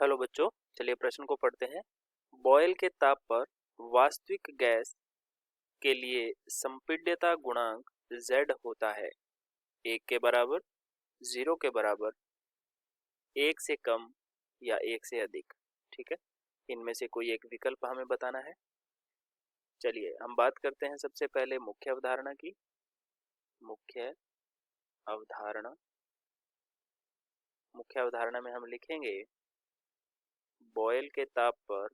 Hello बच्चों, चलिए प्रश्न को पढ़ते हैं। बॉयल के ताप पर वास्तविक गैस के लिए संपीड्यता गुणांक Z होता है 1 के बराबर, 0 के बराबर, 1 से कम या 1 से अधिक। ठीक है, इनमें से कोई एक विकल्प हमें बताना है। चलिए हम बात करते हैं सबसे पहले मुख्य अवधारणा की। मुख्य अवधारणा मुख्य अवधारणा में हम लिखेंगे बॉयल के ताप पर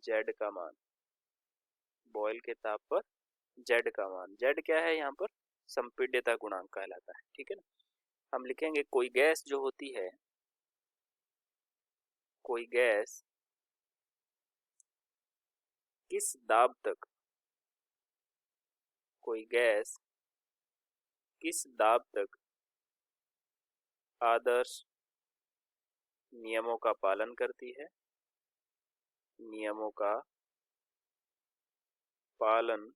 Z का मान, बॉयल के ताप पर Z का मान। Z क्या है यहाँ पर? संपीड्यता गुणांक कहलाता है। ठीक है ना, हम लिखेंगे कोई गैस जो होती है, कोई गैस किस दाब तक, कोई गैस किस दाब तक आदर्श नियमों का पालन करती है, नियमों का पालन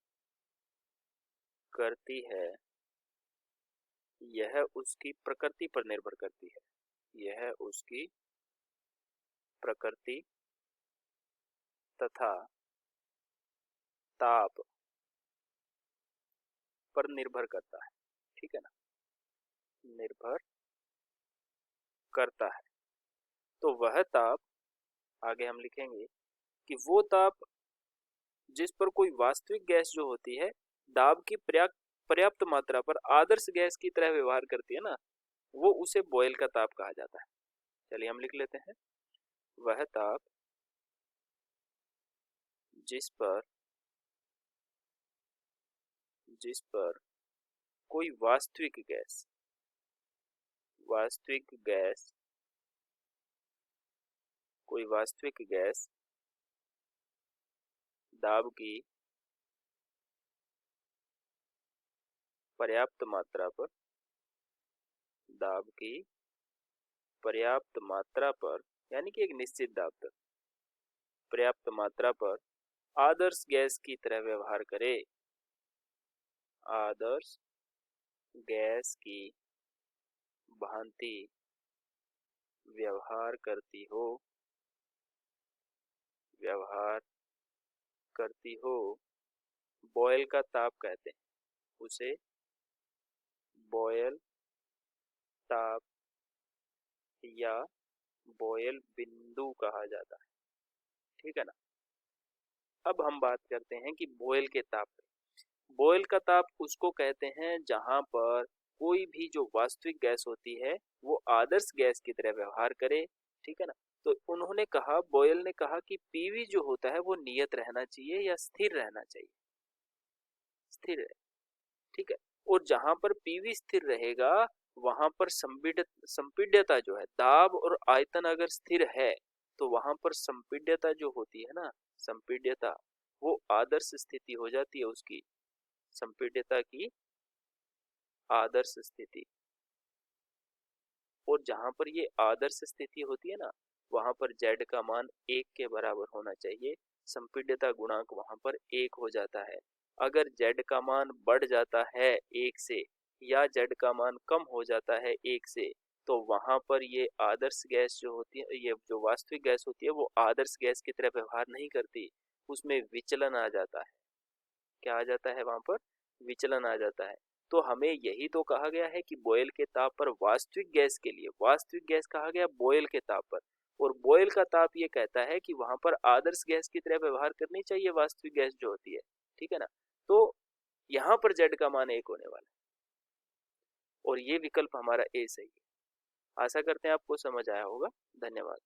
करती है, यह उसकी प्रकृति पर निर्भर करती है। यह उसकी प्रकृति तथा ताप पर निर्भर करता है। ठीक है ना, निर्भर करता है। तो वह ताप, आगे हम लिखेंगे कि वो ताप जिस पर कोई वास्तविक गैस जो होती है दाब की पर्याप्त मात्रा पर आदर्श गैस की तरह व्यवहार करती है ना, वो उसे बॉयल का ताप कहा जाता है। चलिए हम लिख लेते हैं, वह ताप जिस पर कोई वास्तविक गैस दाब की पर्याप्त मात्रा पर, यानी कि एक निश्चित दाब तक पर्याप्त मात्रा पर आदर्श गैस की तरह व्यवहार करे, आदर्श गैस की भांति व्यवहार करती हो, बॉयल का ताप कहते हैं। उसे बॉयल ताप या बॉयल बिंदु कहा जाता है। ठीक है ना, अब हम बात करते हैं कि बॉयल के ताप। बॉयल का ताप उसको कहते हैं जहां पर कोई भी जो वास्तविक गैस होती है वो आदर्श गैस की तरह व्यवहार करे। ठीक है ना, तो उन्होंने कहा, बॉयल ने कहा कि पीवी जो होता है वो नियत रहना चाहिए या स्थिर रहना चाहिए, स्थिर है। ठीक है, और जहां पर पीवी स्थिर रहेगा वहां पर संपीड्यता जो है, दाब और आयतन अगर स्थिर है तो वहां पर संपीड्यता जो होती है ना, संपीड्यता वो आदर्श स्थिति हो जाती है, उसकी संपीड्यता की आदर्श स्थिति। और जहां पर ये आदर्श स्थिति होती है ना, वहां पर Z का मान 1 के बराबर होना चाहिए, संपीड्यता गुणांक वहां पर 1 हो जाता है। अगर Z का मान बढ़ जाता है 1 से या Z का मान कम हो जाता है 1 से, तो वहां पर ये आदर्श गैस जो होती है, ये जो वास्तविक गैस होती है वो आदर्श गैस की तरह व्यवहार नहीं करती, उसमें विचलन आ जाता है। क्या आ जाता है? वहां पर विचलन आ जाता है। तो हमें यही तो कहा गया है कि बॉयल के ताप पर वास्तविक गैस के लिए, वास्तविक गैस कहा गया बॉयल के ताप पर, और बॉयल का ताप ये कहता है कि वहां पर आदर्श गैस की तरह व्यवहार करनी चाहिए वास्तविक गैस जो होती है। ठीक है ना, तो यहाँ पर Z का मान 1 होने वाला है और ये विकल्प हमारा ए सही है। आशा करते हैं आपको समझ आया होगा। धन्यवाद।